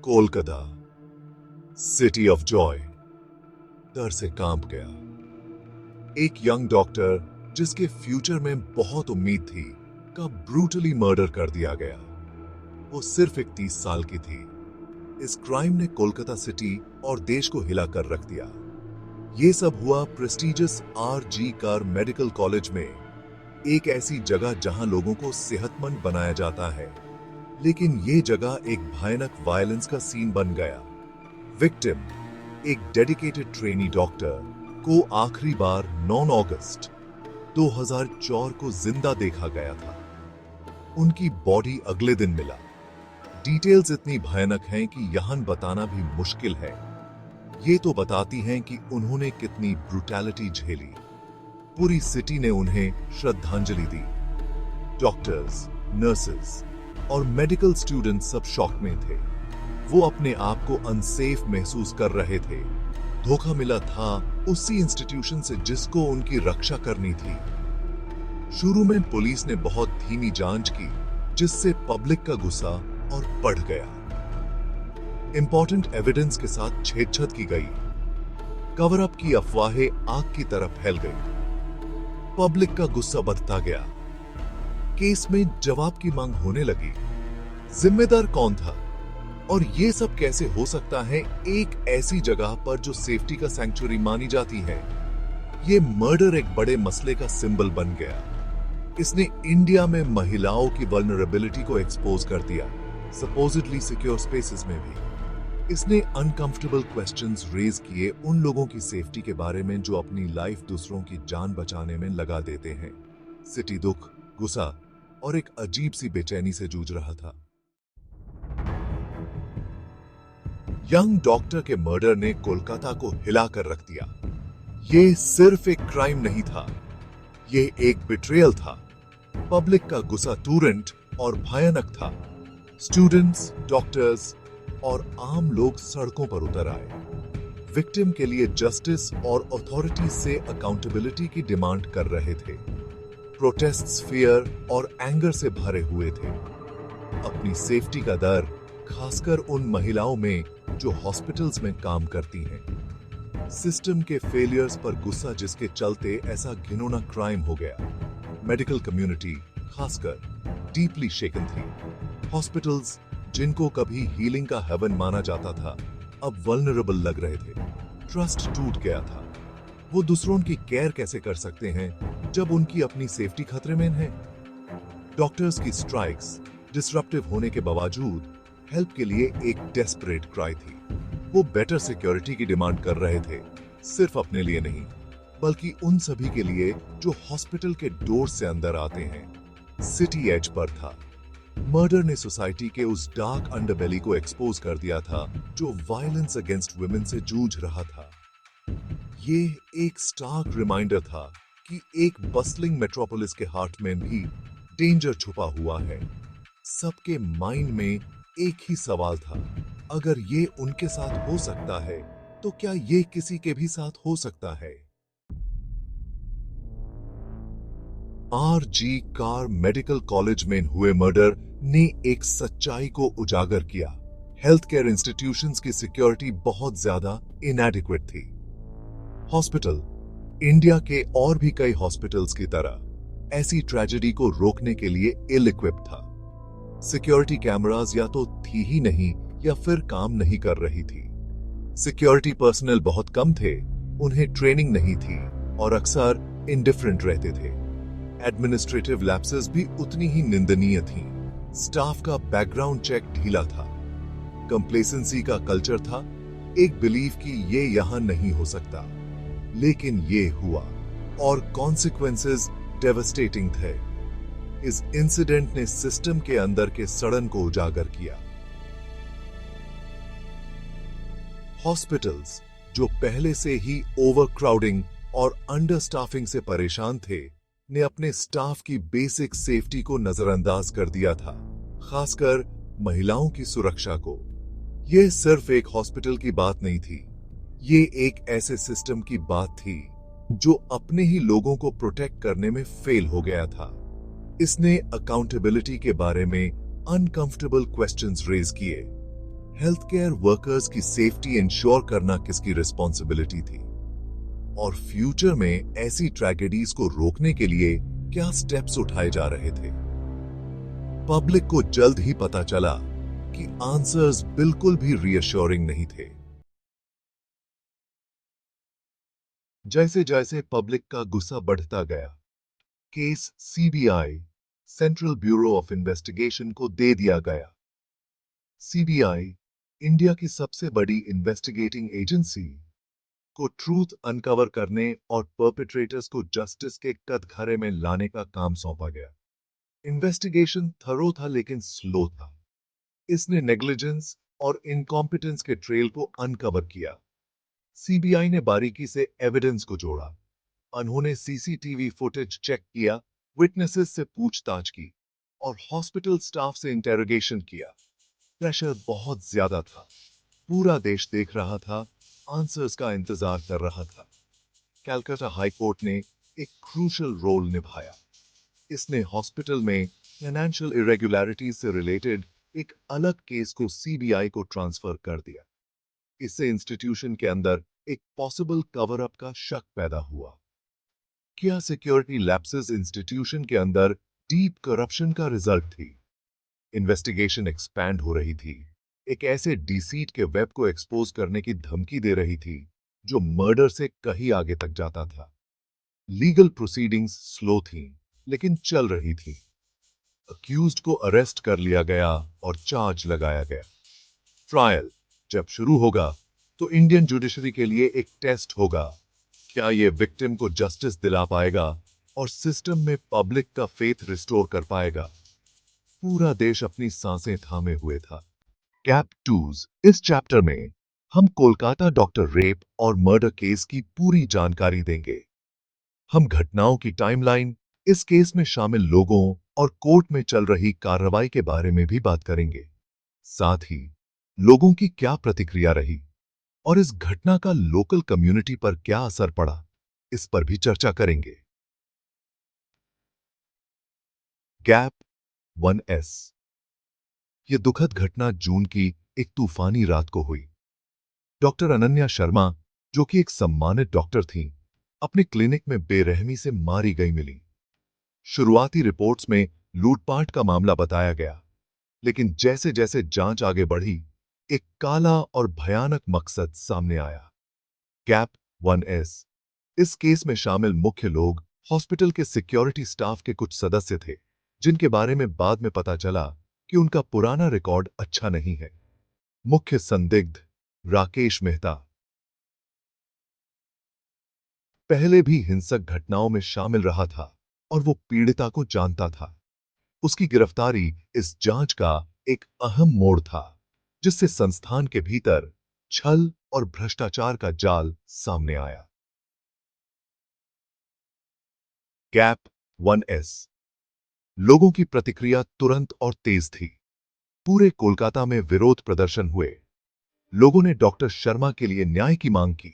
Kolkata, city of Joy, डर से कांप गया। एक यंग डॉक्टर जिसके फ्यूचर में बहुत उम्मीद थी का ब्रूटली मर्डर कर दिया गया। वो सिर्फ एक 30 साल की थी। इस क्राइम ने कोलकाता सिटी और देश को हिला कर रख दिया। ये सब हुआ prestigious RG car medical college में, एक ऐसी जगह जहां लोगों को सेहतमंद बनाया जाता है, लेकिन ये जगह एक भयानक वायलेंस का सीन बन गया। विक्टिम, एक डेडिकेटेड ट्रेनी डॉक्टर, को आखिरी बार 9 अगस्त 2004 को जिंदा देखा गया था। उनकी बॉडी अगले दिन मिला। डिटेल्स इतनी भयानक हैं कि यहां बताना भी मुश्किल है। ये तो बताती हैं कि उन्होंने कितनी ब्रूटैलिटी झेली। पूरी सिटी ने उन्हें श्रद्धांजलि दी। डॉक्टर्स, नर्सेस और मेडिकल स्टूडेंट्स सब शॉक में थे। वो अपने आप को अनसेफ महसूस कर रहे थे। धोखा मिला था उसी इंस्टीट्यूशन से जिसको उनकी रक्षा करनी थी। शुरू में पुलिस ने बहुत धीमी जांच की, जिससे पब्लिक का गुस्सा और बढ़ गया। इंपॉर्टेंट एविडेंस के साथ छेड़छाड़ की गई। कवर अप की अफवाहें आग की तरह फैल गई। पब्लिक का गुस्सा बढ़ता गया। केस में जवाब की मांग होने लगी। जिम्मेदार कौन था और ये सब कैसे हो सकता है एक ऐसी जगह पर जो सेफ्टी का सैंक्चुअरी मानी जाती है? ये मर्डर एक बड़े मसले का सिंबल बन गया। इसने इंडिया में महिलाओं की वल्नरेबिलिटी को एक्सपोज कर दिया, सपोजिडली सिक्योर स्पेसेस में भी। इसने अनकंफर्टेबल क्वेश्चंस रेज किए उन लोगों की सेफ्टी के बारे में जो अपनी लाइफ दूसरों की जान बचाने में लगा देते हैं। सिटी दुख, गुस्सा और एक अजीब सी बेचैनी से जूझ रहा था। यंग डॉक्टर के मर्डर ने कोलकाता को हिला कर रख दिया। ये सिर्फ एक क्राइम नहीं था, ये एक बिट्रेयल था। पब्लिक का गुस्सा तुरंत और भयानक था। स्टूडेंट्स, डॉक्टर्स और आम लोग सड़कों पर उतर आए। विक्टिम के लिए जस्टिस और अथॉरिटी से अकाउंटेबिलिटी की डिमांड कर रहे थे। प्रोटेस्ट्स फियर और एंगर से भरे हुए थे। अपनी सेफ्टी का डर, खासकर उन महिलाओं में जो हॉस्पिटल्स में काम करती हैं। सिस्टम के फेलियर्स पर गुस्सा जिसके चलते ऐसा घिनौना क्राइम हो गया। मेडिकल कम्युनिटी खासकर डीपली शेकन थी। हॉस्पिटल्स जिनको कभी हीलिंग का हेवन माना जाता था, अब वल्नरेबल लग रहे थे। ट्रस्ट टूट गया था। वो दूसरों की केयर कैसे कर सकते हैं जब उनकी अपनी सेफ्टी खतरे में है? डॉक्टर्स की स्ट्राइक्स डिसरप्टिव होने के बावजूद हेल्प के लिए एक डेस्परेट क्राई थी। वो बेटर सिक्योरिटी की डिमांड कर रहे थे, सिर्फ अपने लिए नहीं, बल्कि उन सभी के लिए जो हॉस्पिटल के डोर से अंदर आते हैं। सिटी एज पर था। मर्डर ने सोसाइटी के उस डार्क अंडरबेली को एक्सपोज कर दिया था जो वायलेंस अगेंस्ट वुमेन से जूझ रहा था। ये एक स्टार्क रिमाइंडर था कि एक बस्लिंग मेट्रोपोलिस के हार्ट में भी डेंजर छुपा हुआ है। सबके माइंड में एक ही सवाल था, अगर ये उनके साथ हो सकता है तो क्या ये किसी के भी साथ हो सकता है? RG कार मेडिकल कॉलेज में हुए मर्डर ने एक सच्चाई को उजागर किया। हेल्थ केयर इंस्टीट्यूशंस की सिक्योरिटी बहुत ज्यादा इनएडिक्वेट थी। हॉस्पिटल, इंडिया के और भी कई हॉस्पिटल्स की तरह, ऐसी ट्रेजेडी को रोकने के लिए इल इक्विप्ड था। सिक्योरिटी कैमरास या तो थी ही नहीं या फिर काम नहीं कर रही थी। सिक्योरिटी पर्सनल बहुत कम थे, उन्हें ट्रेनिंग नहीं थी और अक्सर इंडिफरेंट रहते थे। एडमिनिस्ट्रेटिव लैप्सेस भी उतनी ही निंदनीय थी। स्टाफ का बैकग्राउंड चेक ढीला था। कंप्लेसेंसी का कल्चर था, एक बिलीव कि ये यहां नहीं हो सकता। लेकिन ये हुआ और कॉन्सिक्वेंसेस डेवास्टेटिंग थे। इस इंसिडेंट ने सिस्टम के अंदर के सड़न को उजागर किया। हॉस्पिटल्स जो पहले से ही ओवरक्राउडिंग और अंडरस्टाफिंग से परेशान थे, ने अपने स्टाफ की बेसिक सेफ्टी को नजरअंदाज कर दिया था, खासकर महिलाओं की सुरक्षा को। यह सिर्फ एक हॉस्पिटल की बात नहीं थी, ये एक ऐसे सिस्टम की बात थी जो अपने ही लोगों को प्रोटेक्ट करने में फेल हो गया था। इसने अकाउंटेबिलिटी के बारे में अनकंफर्टेबल क्वेश्चंस रेज किए। हेल्थ केयर वर्कर्स की सेफ्टी इंश्योर करना किसकी रिस्पॉन्सिबिलिटी थी? और फ्यूचर में ऐसी ट्रेजेडीज को रोकने के लिए क्या स्टेप्स उठाए जा रहे थे? पब्लिक को जल्द ही पता चला कि आंसर्स बिल्कुल भी रीअश्योरिंग नहीं थे। जैसे जैसे पब्लिक का गुस्सा बढ़ता गया, case CBI, central bureau of investigation को दे दिया गया। सीबीआई, इंडिया की सबसे बड़ी इन्वेस्टिगेटिंग एजेंसी, को ट्रूथ अनकवर करने और परपेट्रेटर्स को जस्टिस के कटघरे में लाने का काम सौंपा गया। इन्वेस्टिगेशन थरो था लेकिन स्लो था। इसने नेग्लिजेंस और इनकॉम्पिटेंस के ट्रेल को अनकवर किया। सीबीआई ने बारीकी से एविडेंस को जोड़ा। उन्होंने सीसीटीवी फुटेज चेक किया, विटनेसेस से पूछताछ की और हॉस्पिटल स्टाफ से इंटेरोगेशन किया। प्रेशर बहुत ज्यादा था। पूरा देश देख रहा था, आंसर्स का इंतजार कर रहा था। कलकत्ता हाई कोर्ट ने एक क्रूशल रोल निभाया। इसने हॉस्पिटल में फाइनेंशियल इरेगुलरिटीज से रिलेटेड एक अलग केस को सीबीआई को ट्रांसफर कर दिया। इससे इंस्टीट्यूशन के अंदर एक पॉसिबल कवर अप का शक पैदा हुआ। क्या सिक्योरिटी लैप्सेस इंस्टीट्यूशन के अंदर डीप करप्शन का रिजल्ट थी? इन्वेस्टिगेशन एक्सपैंड हो रही थी। एक ऐसे डिसीट के वेब को एक्सपोज करने की धमकी दे रही थी जो मर्डर से कहीं आगे तक जाता था। लीगल प्रोसीडिंग्स स्लो थी लेकिन चल रही थी। अक्यूज्ड को अरेस्ट कर लिया गया और चार्ज लगाया गया। ट्रायल जब शुरू होगा तो इंडियन जुडिशरी के लिए एक टेस्ट होगा। क्या ये विक्टिम को जस्टिस दिला पाएगा और सिस्टम में पब्लिक का फेथ रिस्टोर कर पाएगा? पूरा देश अपनी सांसें थामे हुए था। कैप टूज, इस चैप्टर में हम कोलकाता डॉक्टर रेप और मर्डर केस की पूरी जानकारी देंगे। हम घटनाओं की टाइमलाइन, इस केस में शामिल लोगों और कोर्ट में चल रही कार्रवाई के बारे में भी बात करेंगे। साथ ही लोगों की क्या प्रतिक्रिया रही और इस घटना का लोकल कम्युनिटी पर क्या असर पड़ा, इस पर भी चर्चा करेंगे। Gap 1S। यह दुखद घटना जून की एक तूफानी रात को हुई। डॉक्टर अनन्या शर्मा, जो कि एक सम्मानित डॉक्टर थी, अपने क्लिनिक में बेरहमी से मारी गई मिली। शुरुआती रिपोर्ट्स में लूटपाट का मामला बताया गया, लेकिन जैसे जैसे जांच आगे बढ़ी, एक काला और भयानक मकसद सामने आया। Cap 1S। इस केस में शामिल मुख्य लोग हॉस्पिटल के सिक्योरिटी स्टाफ के कुछ सदस्य थे, जिनके बारे में बाद में पता चला कि उनका पुराना रिकॉर्ड अच्छा नहीं है। मुख्य संदिग्ध राकेश मेहता पहले भी हिंसक घटनाओं में शामिल रहा था और वो पीड़िता को जानता था। उसकी गिरफ्तारी इस जांच का एक अहम मोड़ था, जिससे संस्थान के भीतर छल और भ्रष्टाचार का जाल सामने आया। Gap 1S। लोगों की प्रतिक्रिया तुरंत और तेज थी। पूरे कोलकाता में विरोध प्रदर्शन हुए। लोगों ने डॉक्टर शर्मा के लिए न्याय की मांग की।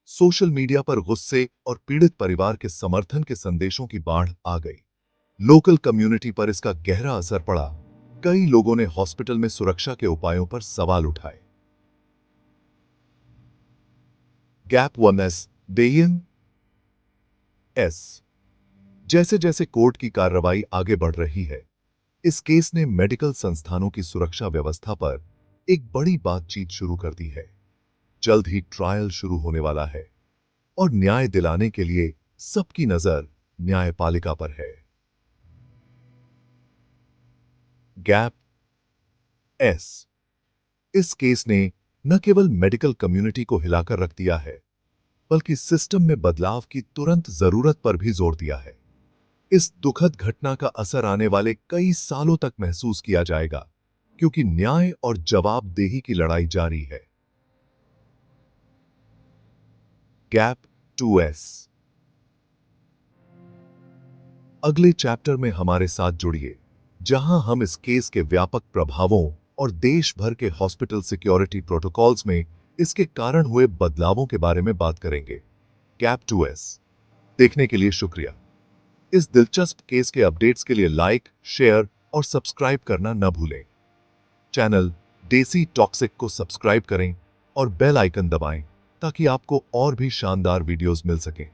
सोशल मीडिया पर गुस्से और पीड़ित परिवार के समर्थन के संदेशों की बाढ़ आ गई। लोकल कम्युनिटी पर इसका गहरा असर पड़ा। कई लोगों ने हॉस्पिटल में सुरक्षा के उपायों पर सवाल उठाए। गैप 1S बेयन एस। जैसे जैसे कोर्ट की कार्रवाई आगे बढ़ रही है, इस केस ने मेडिकल संस्थानों की सुरक्षा व्यवस्था पर एक बड़ी बातचीत शुरू कर दी है। जल्द ही ट्रायल शुरू होने वाला है और न्याय दिलाने के लिए सबकी नजर न्यायपालिका पर है। Gap S. इस केस ने न केवल मेडिकल कम्युनिटी को हिलाकर रख दिया है, बल्कि सिस्टम में बदलाव की तुरंत जरूरत पर भी जोर दिया है। इस दुखद घटना का असर आने वाले कई सालों तक महसूस किया जाएगा, क्योंकि न्याय और जवाबदेही की लड़ाई जारी है। Gap 2S। अगले चैप्टर में हमारे साथ जुड़िए, जहां हम इस केस के व्यापक प्रभावों और देश भर के हॉस्पिटल सिक्योरिटी प्रोटोकॉल्स में इसके कारण हुए बदलावों के बारे में बात करेंगे। गैप 2S देखने के लिए शुक्रिया। इस दिलचस्प केस के अपडेट्स के लिए लाइक, शेयर और सब्सक्राइब करना न भूलें। चैनल देसी टॉक्सिक को सब्सक्राइब करें और बेल आइकन दबाएं ताकि आपको और भी शानदार वीडियोस मिल सकें।